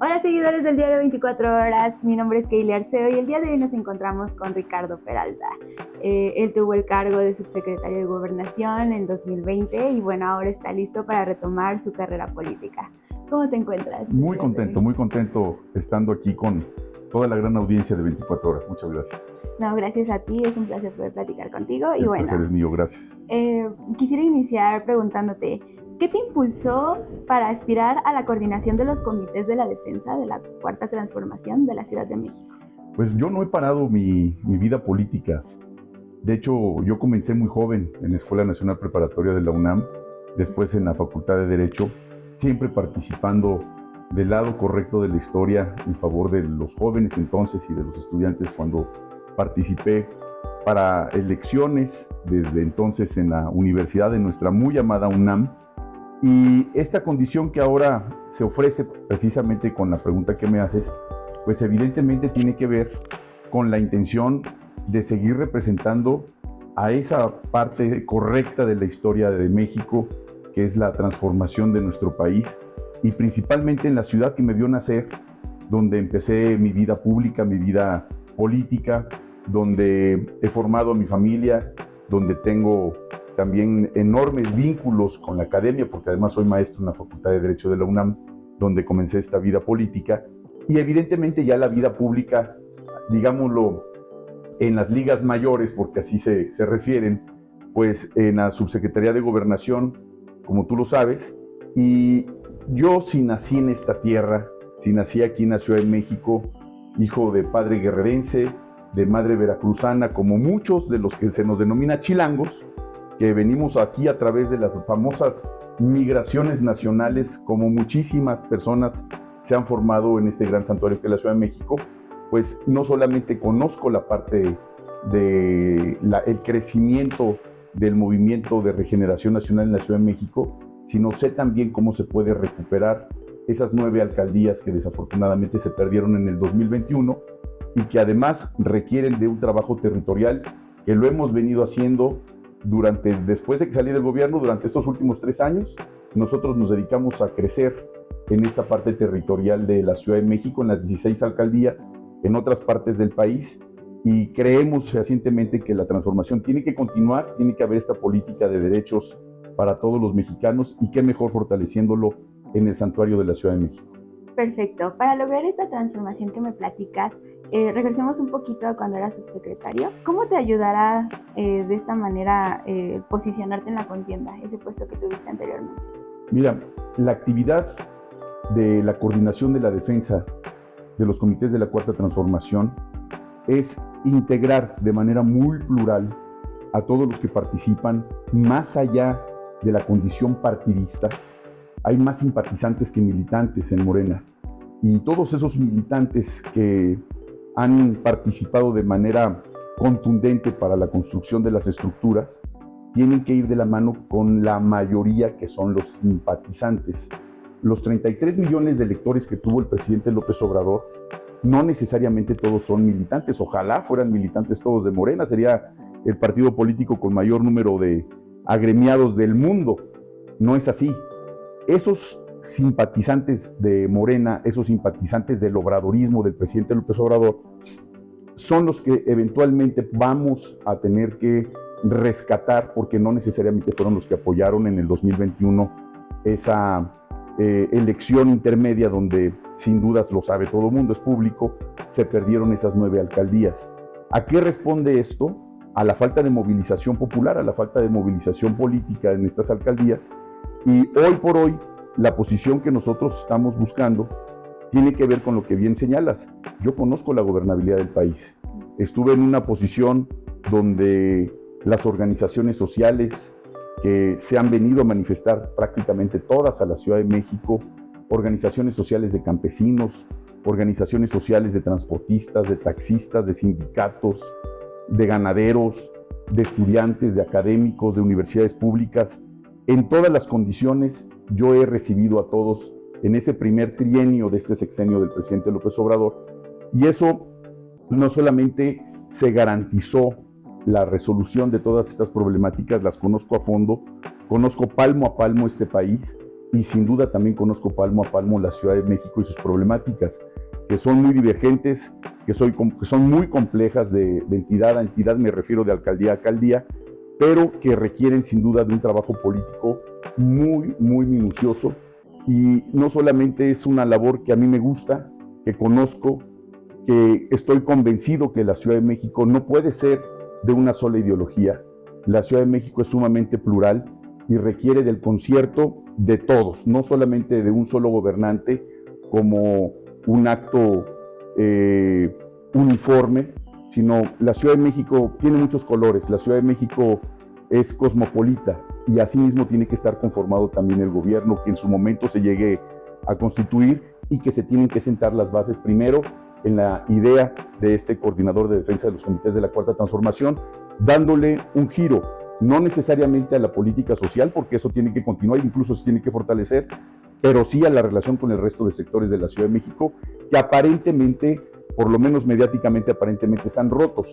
Hola seguidores del diario 24 horas, mi nombre es Keili Arceo y el día de hoy nos encontramos con Ricardo Peralta. Él tuvo el cargo de subsecretario de Gobernación en 2020 y bueno, ahora está listo para retomar su carrera política. ¿Cómo te encuentras? Muy contento estando aquí con toda la gran audiencia de 24 horas. Muchas gracias. No, gracias a ti, es un placer poder platicar contigo. Y El bueno, placer es mío, gracias. Quisiera iniciar preguntándote, ¿qué te impulsó para aspirar a la coordinación de los comités de la defensa de la Cuarta Transformación de la Ciudad de México? Pues yo no he parado mi vida política. De hecho, yo comencé muy joven en la Escuela Nacional Preparatoria de la UNAM, después en la Facultad de Derecho, siempre participando del lado correcto de la historia en favor de los jóvenes entonces y de los estudiantes cuando participé para elecciones desde entonces en la universidad de nuestra muy amada UNAM. Y esta condición que ahora se ofrece precisamente con la pregunta que me haces, pues evidentemente tiene que ver con la intención de seguir representando a esa parte correcta de la historia de México, que es la transformación de nuestro país, y principalmente en la ciudad que me vio nacer, donde empecé mi vida pública, mi vida política, donde he formado a mi familia, donde tengo también enormes vínculos con la academia, porque además soy maestro en la Facultad de Derecho de la UNAM, donde comencé esta vida política, y evidentemente ya la vida pública, digámoslo, en las ligas mayores, porque así se refieren, pues en la Subsecretaría de Gobernación, como tú lo sabes, y yo si nací en esta tierra, si nací aquí en la Ciudad de México, hijo de padre guerrerense, de madre veracruzana, como muchos de los que se nos denomina chilangos, que venimos aquí a través de las famosas migraciones nacionales, como muchísimas personas se han formado en este gran santuario que es la Ciudad de México, pues no solamente conozco la parte de el crecimiento del movimiento de regeneración nacional en la Ciudad de México, sino sé también cómo se puede recuperar esas 9 alcaldías que desafortunadamente se perdieron en el 2021 y que además requieren de un trabajo territorial que lo hemos venido haciendo después de que salí del gobierno, durante estos últimos 3 años. Nosotros nos dedicamos a crecer en esta parte territorial de la Ciudad de México, en las 16 alcaldías, en otras partes del país, y creemos fehacientemente que la transformación tiene que continuar, tiene que haber esta política de derechos para todos los mexicanos, y qué mejor fortaleciéndolo en el santuario de la Ciudad de México. Perfecto. Para lograr esta transformación que me platicas, regresemos un poquito a cuando eras subsecretario. ¿Cómo te ayudará de esta manera posicionarte en la contienda, ese puesto que tuviste anteriormente? Mira, la actividad de la coordinación de la defensa de los comités de la Cuarta Transformación es integrar de manera muy plural a todos los que participan, más allá de la condición partidista. Hay más simpatizantes que militantes en Morena, y todos esos militantes que han participado de manera contundente para la construcción de las estructuras tienen que ir de la mano con la mayoría, que son los simpatizantes. Los 33 millones de electores que tuvo el presidente López Obrador, no necesariamente todos son militantes. Ojalá fueran militantes todos de Morena, sería el partido político con mayor número de agremiados del mundo. No es así. Esos simpatizantes de Morena, esos simpatizantes del obradorismo del presidente López Obrador, son los que eventualmente vamos a tener que rescatar, porque no necesariamente fueron los que apoyaron en el 2021 esa elección intermedia donde, sin dudas, lo sabe todo el mundo, es público, se perdieron esas 9 alcaldías. ¿A qué responde esto? A la falta de movilización popular, a la falta de movilización política en estas alcaldías. Y hoy por hoy, la posición que nosotros estamos buscando tiene que ver con lo que bien señalas. Yo conozco la gobernabilidad del país. Estuve en una posición donde las organizaciones sociales que se han venido a manifestar prácticamente todas a la Ciudad de México, organizaciones sociales de campesinos, organizaciones sociales de transportistas, de taxistas, de sindicatos, de ganaderos, de estudiantes, de académicos, de universidades públicas, en todas las condiciones. Yo he recibido a todos en ese primer trienio de este sexenio del presidente López Obrador, y eso no solamente se garantizó la resolución de todas estas problemáticas, las conozco a fondo, conozco palmo a palmo este país, y sin duda también conozco palmo a palmo la Ciudad de México y sus problemáticas, que son muy divergentes, que son muy complejas de entidad a entidad, me refiero de alcaldía a alcaldía, pero que requieren sin duda de un trabajo político muy, muy minucioso. Y no solamente es una labor que a mí me gusta, que conozco, que estoy convencido que la Ciudad de México no puede ser de una sola ideología. La Ciudad de México es sumamente plural y requiere del concierto de todos, no solamente de un solo gobernante como un acto uniforme, sino la Ciudad de México tiene muchos colores. La Ciudad de México es cosmopolita y asimismo tiene que estar conformado también el gobierno que en su momento se llegue a constituir y que se tienen que sentar las bases primero en la idea de este coordinador de defensa de los comités de la Cuarta Transformación, dándole un giro, no necesariamente a la política social, porque eso tiene que continuar, incluso se tiene que fortalecer, pero sí a la relación con el resto de sectores de la Ciudad de México, que aparentemente, por lo menos mediáticamente, aparentemente están rotos.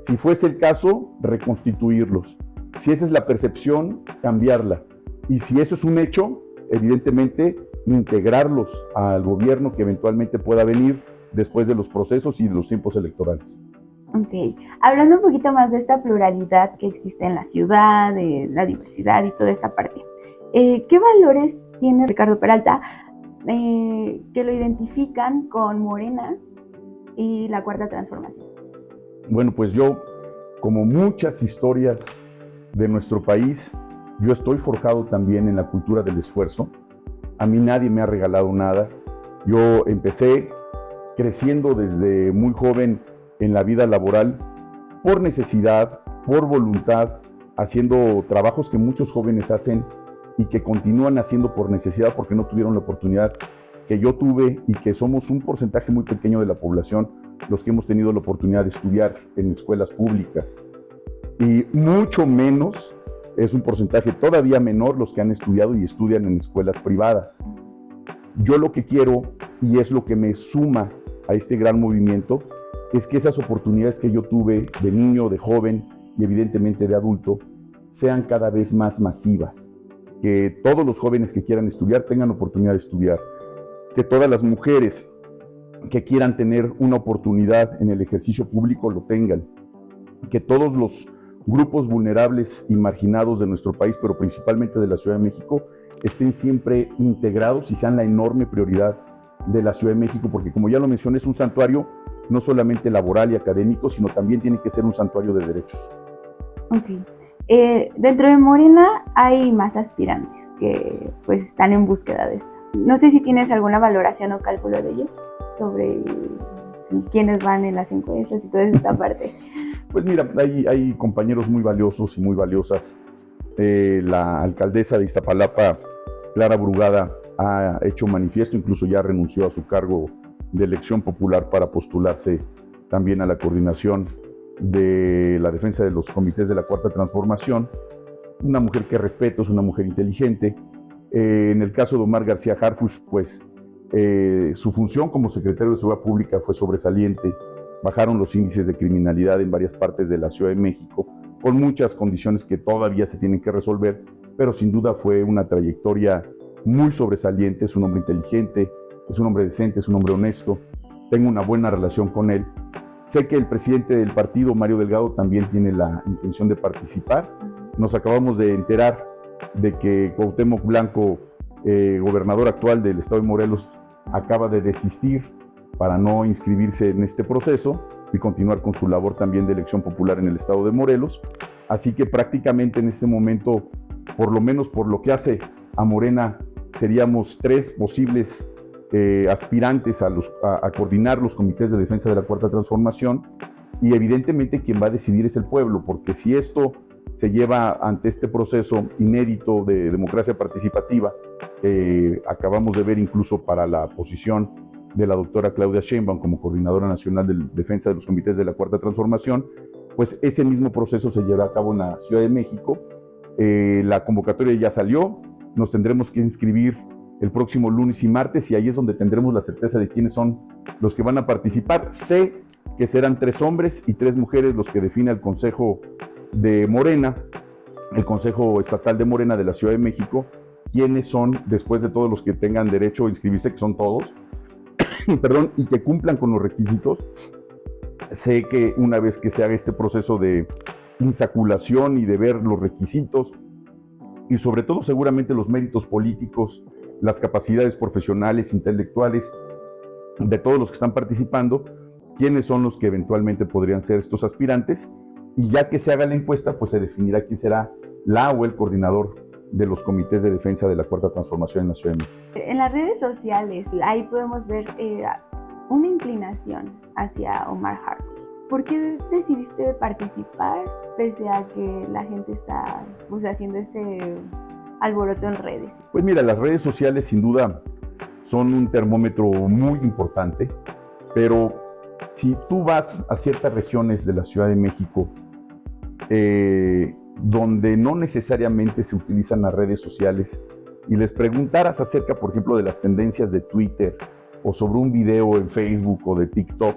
Si fuese el caso, reconstituirlos. Si esa es la percepción, cambiarla. Y si eso es un hecho, evidentemente, integrarlos al gobierno que eventualmente pueda venir después de los procesos y de los tiempos electorales. Ok, hablando un poquito más de esta pluralidad que existe en la ciudad, de la diversidad y toda esta parte, ¿qué valores tiene Ricardo Peralta que lo identifican con Morena y la Cuarta Transformación? Bueno, pues yo, como muchas historias de nuestro país, yo estoy forjado también en la cultura del esfuerzo. A mí nadie me ha regalado nada. Yo empecé creciendo desde muy joven en la vida laboral por necesidad, por voluntad, haciendo trabajos que muchos jóvenes hacen y que continúan haciendo por necesidad porque no tuvieron la oportunidad que yo tuve y que somos un porcentaje muy pequeño de la población los que hemos tenido la oportunidad de estudiar en escuelas públicas. Y mucho menos, es un porcentaje todavía menor los que han estudiado y estudian en escuelas privadas. Yo lo que quiero, y es lo que me suma a este gran movimiento, es que esas oportunidades que yo tuve de niño, de joven y evidentemente de adulto, sean cada vez más masivas. Que todos los jóvenes que quieran estudiar tengan oportunidad de estudiar. Que todas las mujeres que quieran tener una oportunidad en el ejercicio público lo tengan. Que todos los grupos vulnerables y marginados de nuestro país, pero principalmente de la Ciudad de México, estén siempre integrados y sean la enorme prioridad de la Ciudad de México, porque como ya lo mencioné, es un santuario no solamente laboral y académico, sino también tiene que ser un santuario de derechos. Ok. Dentro de Morena hay más aspirantes que pues están en búsqueda de esto. No sé si tienes alguna valoración o cálculo de ello, sobre quiénes van en las encuestas y toda esta parte. Pues mira, hay compañeros muy valiosos y muy valiosas. La alcaldesa de Iztapalapa, Clara Brugada, ha hecho manifiesto, incluso ya renunció a su cargo de elección popular para postularse también a la coordinación de la defensa de los comités de la Cuarta Transformación. Una mujer que respeto, es una mujer inteligente. En el caso de Omar García Harfuch, pues su función como secretario de Seguridad Pública fue sobresaliente. Bajaron los índices de criminalidad en varias partes de la Ciudad de México, con muchas condiciones que todavía se tienen que resolver, pero sin duda fue una trayectoria muy sobresaliente. Es un hombre inteligente, es un hombre decente, es un hombre honesto. Tengo una buena relación con él. Sé que el presidente del partido, Mario Delgado, también tiene la intención de participar. Nos acabamos de enterar de que Cuauhtémoc Blanco, gobernador actual del estado de Morelos, acaba de desistir para no inscribirse en este proceso y continuar con su labor también de elección popular en el estado de Morelos. Así que prácticamente en este momento, por lo menos por lo que hace a Morena, seríamos 3 posibles aspirantes a coordinar los comités de defensa de la Cuarta Transformación, y evidentemente quien va a decidir es el pueblo, porque si esto se lleva ante este proceso inédito de democracia participativa, acabamos de ver incluso para la posición de la doctora Claudia Sheinbaum como coordinadora nacional de defensa de los comités de la Cuarta Transformación, pues ese mismo proceso se llevará a cabo en la Ciudad de México. La convocatoria ya salió, nos tendremos que inscribir el próximo lunes y martes, y ahí es donde tendremos la certeza de quiénes son los que van a participar. Sé que serán 3 hombres y 3 mujeres los que define el Consejo de Morena, el Consejo Estatal de Morena de la Ciudad de México. quiénes son, después de todos los que tengan derecho a inscribirse, que son todos, perdón, y que cumplan con los requisitos. Sé que una vez que se haga este proceso de insaculación y de ver los requisitos, y sobre todo seguramente los méritos políticos, las capacidades profesionales, intelectuales, de todos los que están participando, quiénes son los que eventualmente podrían ser estos aspirantes, y ya que se haga la encuesta, pues se definirá quién será la o el coordinador de los comités de defensa de la Cuarta Transformación en la Ciudad de México. En las redes sociales, ahí podemos ver una inclinación hacia Omar Harfush. ¿Por qué decidiste participar pese a que la gente está haciendo ese alboroto en redes? Pues mira, las redes sociales sin duda son un termómetro muy importante, pero si tú vas a ciertas regiones de la Ciudad de México, donde no necesariamente se utilizan las redes sociales, y les preguntaras acerca, por ejemplo, de las tendencias de Twitter o sobre un video en Facebook o de TikTok,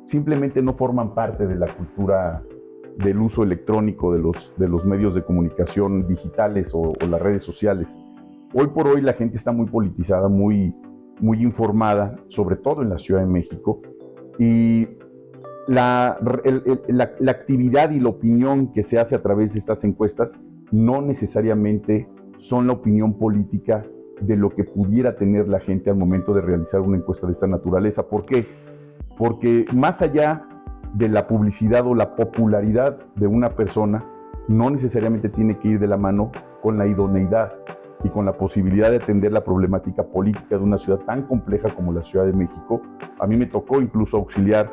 simplemente no forman parte de la cultura del uso electrónico de los medios de comunicación digitales o las redes sociales. Hoy por hoy la gente está muy politizada, muy informada, sobre todo en la Ciudad de México, y la actividad y la opinión que se hace a través de estas encuestas no necesariamente son la opinión política de lo que pudiera tener la gente al momento de realizar una encuesta de esta naturaleza. ¿Por qué? Porque más allá de la publicidad o la popularidad de una persona, no necesariamente tiene que ir de la mano con la idoneidad y con la posibilidad de atender la problemática política de una ciudad tan compleja como la Ciudad de México. A mí me tocó incluso auxiliar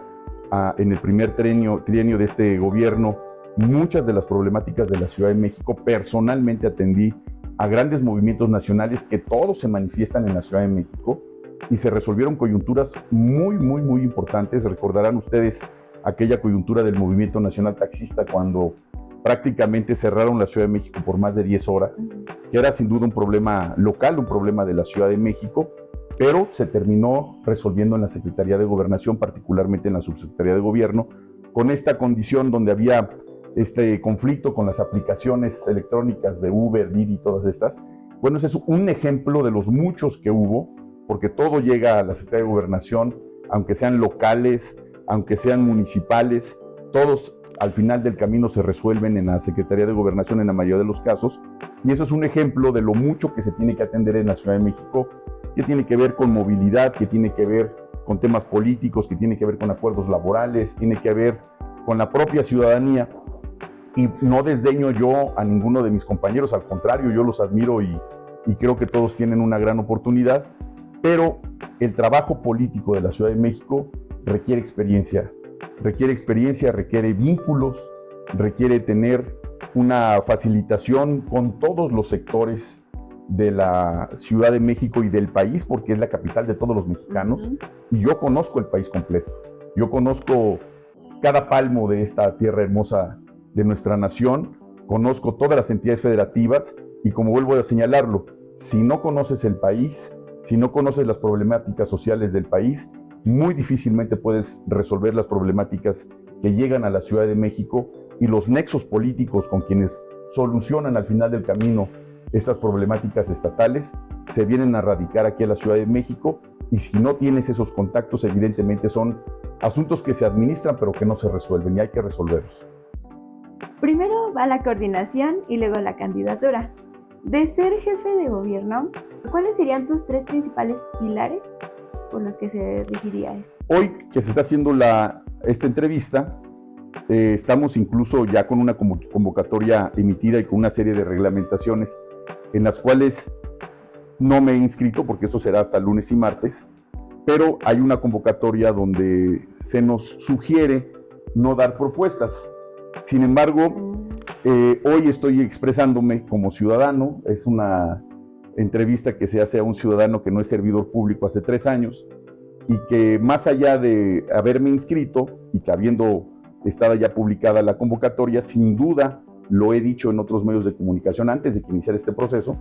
en el primer trienio de este gobierno muchas de las problemáticas de la Ciudad de México. Personalmente atendí a grandes movimientos nacionales que todos se manifiestan en la Ciudad de México y se resolvieron coyunturas muy importantes. Recordarán ustedes aquella coyuntura del movimiento nacional taxista cuando prácticamente cerraron la Ciudad de México por más de 10 horas, que era sin duda un problema local, un problema de la Ciudad de México, pero se terminó resolviendo en la Secretaría de Gobernación, particularmente en la Subsecretaría de Gobierno, con esta condición donde había este conflicto con las aplicaciones electrónicas de Uber, Didi y todas estas. Bueno, ese es un ejemplo de los muchos que hubo, porque todo llega a la Secretaría de Gobernación, aunque sean locales, aunque sean municipales, todos al final del camino se resuelven en la Secretaría de Gobernación en la mayoría de los casos, y eso es un ejemplo de lo mucho que se tiene que atender en la Ciudad de México, que tiene que ver con movilidad, que tiene que ver con temas políticos, que tiene que ver con acuerdos laborales, tiene que ver con la propia ciudadanía. Y no desdeño yo a ninguno de mis compañeros, al contrario, yo los admiro y creo que todos tienen una gran oportunidad, pero el trabajo político de la Ciudad de México requiere experiencia, requiere vínculos, requiere tener una facilitación con todos los sectores de la Ciudad de México y del país, porque es la capital de todos los mexicanos, y yo conozco el país completo, yo conozco cada palmo de esta tierra hermosa de nuestra nación, conozco todas las entidades federativas, y como vuelvo a señalarlo, si no conoces el país, si no conoces las problemáticas sociales del país, muy difícilmente puedes resolver las problemáticas que llegan a la Ciudad de México y los nexos políticos con quienes solucionan al final del camino estas problemáticas estatales se vienen a radicar aquí a la Ciudad de México, y si no tienes esos contactos, evidentemente son asuntos que se administran pero que no se resuelven y hay que resolverlos. Primero va la coordinación y luego la candidatura. De ser jefe de gobierno, ¿cuáles serían tus 3 principales pilares por los que se regiría esto? Hoy que se está haciendo esta entrevista, estamos incluso ya con una convocatoria emitida y con una serie de reglamentaciones en las cuales no me he inscrito porque eso será hasta lunes y martes, pero hay una convocatoria donde se nos sugiere no dar propuestas. Sin embargo, hoy estoy expresándome como ciudadano. Es una entrevista que se hace a un ciudadano que no es servidor público hace 3 años y que, más allá de haberme inscrito y que habiendo estado ya publicada la convocatoria, sin duda lo he dicho en otros medios de comunicación antes de que iniciara este proceso,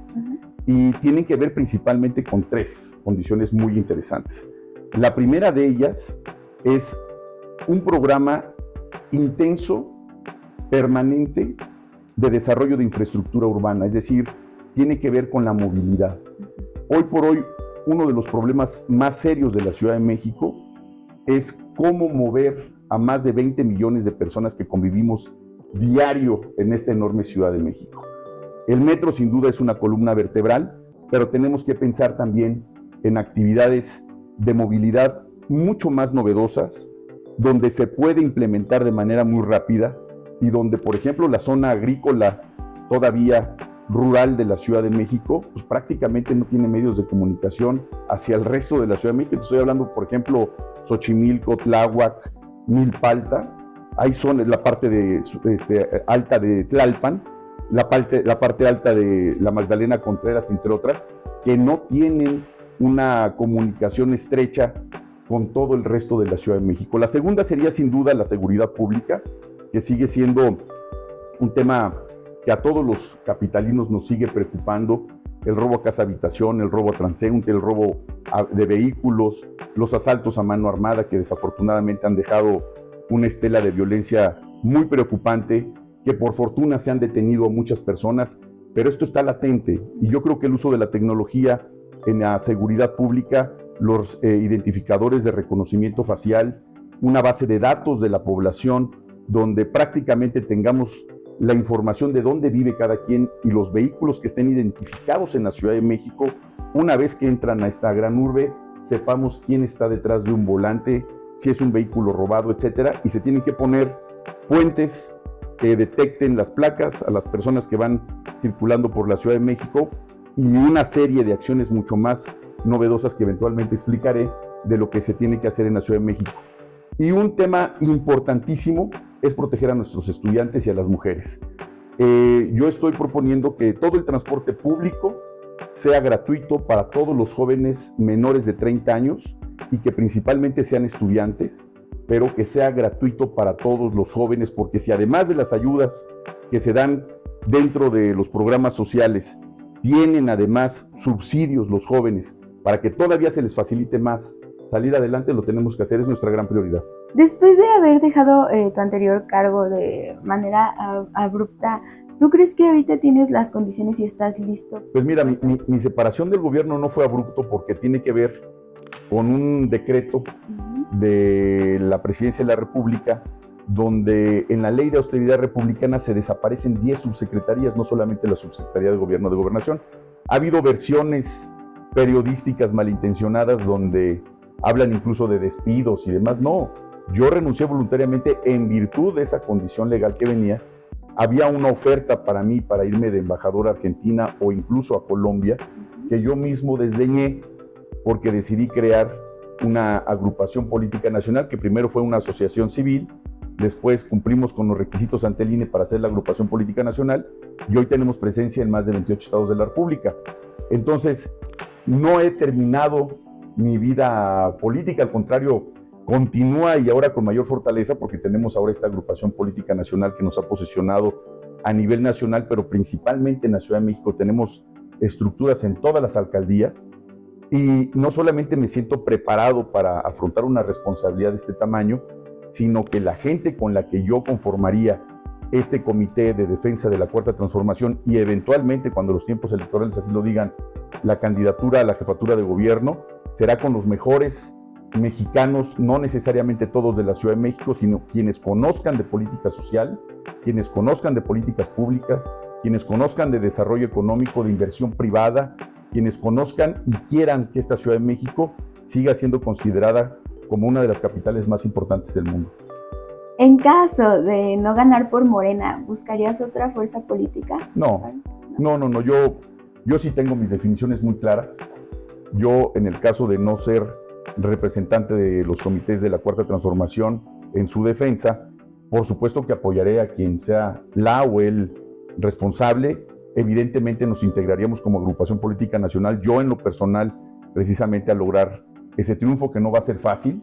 y tienen que ver principalmente con 3 condiciones muy interesantes. La primera de ellas es un programa intenso, permanente, de desarrollo de infraestructura urbana, es decir, tiene que ver con la movilidad. Hoy por hoy, uno de los problemas más serios de la Ciudad de México es cómo mover a más de 20 millones de personas que convivimos diario en esta enorme Ciudad de México. El metro sin duda es una columna vertebral, pero tenemos que pensar también en actividades de movilidad mucho más novedosas, donde se puede implementar de manera muy rápida y donde, por ejemplo, la zona agrícola todavía rural de la Ciudad de México, pues prácticamente no tiene medios de comunicación hacia el resto de la Ciudad de México. Estoy hablando, por ejemplo, Xochimilco, Tláhuac, Milpalta. Ahí son la parte alta de Tlalpan, la parte alta de la Magdalena Contreras, entre otras, que no tienen una comunicación estrecha con todo el resto de la Ciudad de México. La segunda sería sin duda la seguridad pública, que sigue siendo un tema que a todos los capitalinos nos sigue preocupando. El robo a casa habitación, el robo a transeúnte, el robo de vehículos, los asaltos a mano armada, que desafortunadamente han dejado una estela de violencia muy preocupante, que por fortuna se han detenido a muchas personas, pero esto está latente y yo creo que el uso de la tecnología en la seguridad pública, los identificadores de reconocimiento facial, una base de datos de la población donde prácticamente tengamos la información de dónde vive cada quien y los vehículos que estén identificados en la Ciudad de México, una vez que entran a esta gran urbe, sepamos quién está detrás de un volante, si es un vehículo robado, etcétera, y se tienen que poner puentes que detecten las placas a las personas que van circulando por la Ciudad de México y una serie de acciones mucho más novedosas que eventualmente explicaré de lo que se tiene que hacer en la Ciudad de México. Y un tema importantísimo es proteger a nuestros estudiantes y a las mujeres. Yo estoy proponiendo que todo el transporte público sea gratuito para todos los jóvenes menores de 30 años y que principalmente sean estudiantes, pero que sea gratuito para todos los jóvenes, porque si además de las ayudas que se dan dentro de los programas sociales, tienen además subsidios los jóvenes para que todavía se les facilite más salir adelante, lo tenemos que hacer, es nuestra gran prioridad. Después de haber dejado tu anterior cargo de manera abrupta, ¿tú crees que ahorita tienes las condiciones y estás listo? Pues mira, mi separación del gobierno no fue abrupto porque tiene que ver con un decreto de la Presidencia de la República, donde en la Ley de Austeridad Republicana se desaparecen 10 subsecretarías, no solamente la Subsecretaría de Gobierno de Gobernación. Ha habido versiones periodísticas malintencionadas donde hablan incluso de despidos y demás. No, yo renuncié voluntariamente en virtud de esa condición legal que venía. Había una oferta para mí para irme de embajador a Argentina o incluso a Colombia, que yo mismo desdeñé porque decidí crear una agrupación política nacional, que primero fue una asociación civil, después cumplimos con los requisitos ante el INE para hacer la agrupación política nacional y hoy tenemos presencia en más de 28 estados de la República. Entonces, no he terminado mi vida política, al contrario, continúa y ahora con mayor fortaleza porque tenemos ahora esta agrupación política nacional que nos ha posicionado a nivel nacional, pero principalmente en la Ciudad de México. Tenemos estructuras en todas las alcaldías y no solamente me siento preparado para afrontar una responsabilidad de este tamaño, sino que la gente con la que yo conformaría este comité de defensa de la Cuarta Transformación y eventualmente, cuando los tiempos electorales así lo digan, la candidatura a la jefatura de gobierno, será con los mejores mexicanos, no necesariamente todos de la Ciudad de México, sino quienes conozcan de política social, quienes conozcan de políticas públicas, quienes conozcan de desarrollo económico, de inversión privada, quienes conozcan y quieran que esta Ciudad de México siga siendo considerada como una de las capitales más importantes del mundo. En caso de no ganar por Morena, ¿buscarías otra fuerza política? No. Yo sí tengo mis definiciones muy claras. Yo, en el caso de no ser representante de los comités de la Cuarta Transformación en su defensa, por supuesto que apoyaré a quien sea la o el responsable. Evidentemente nos integraríamos como agrupación política nacional, yo en lo personal, precisamente a lograr ese triunfo que no va a ser fácil.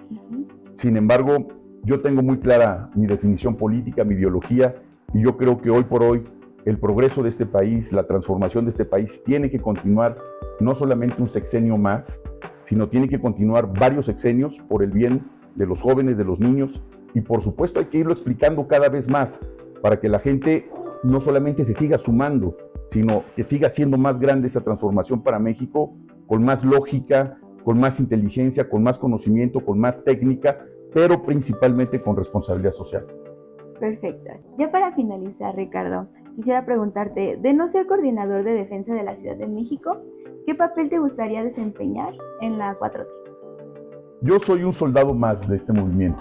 Sin embargo, yo tengo muy clara mi definición política, mi ideología, y yo creo que hoy por hoy el progreso de este país, la transformación de este país tiene que continuar no solamente un sexenio más, sino tiene que continuar varios sexenios por el bien de los jóvenes, de los niños, y por supuesto hay que irlo explicando cada vez más para que la gente no solamente se siga sumando, sino que siga siendo más grande esa transformación para México, con más lógica, con más inteligencia, con más conocimiento, con más técnica, pero principalmente con responsabilidad social. Perfecto. Ya para finalizar, Ricardo, quisiera preguntarte, de no ser coordinador de defensa de la Ciudad de México, ¿qué papel te gustaría desempeñar en la 4T? Yo soy un soldado más de este movimiento.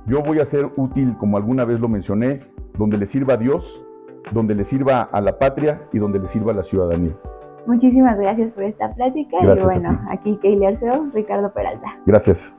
Yo voy a ser útil, como alguna vez lo mencioné, donde le sirva a Dios, donde le sirva a la patria y donde le sirva a la ciudadanía. Muchísimas gracias por esta plática. Gracias y bueno, aquí Keili Arceo, Ricardo Peralta. Gracias.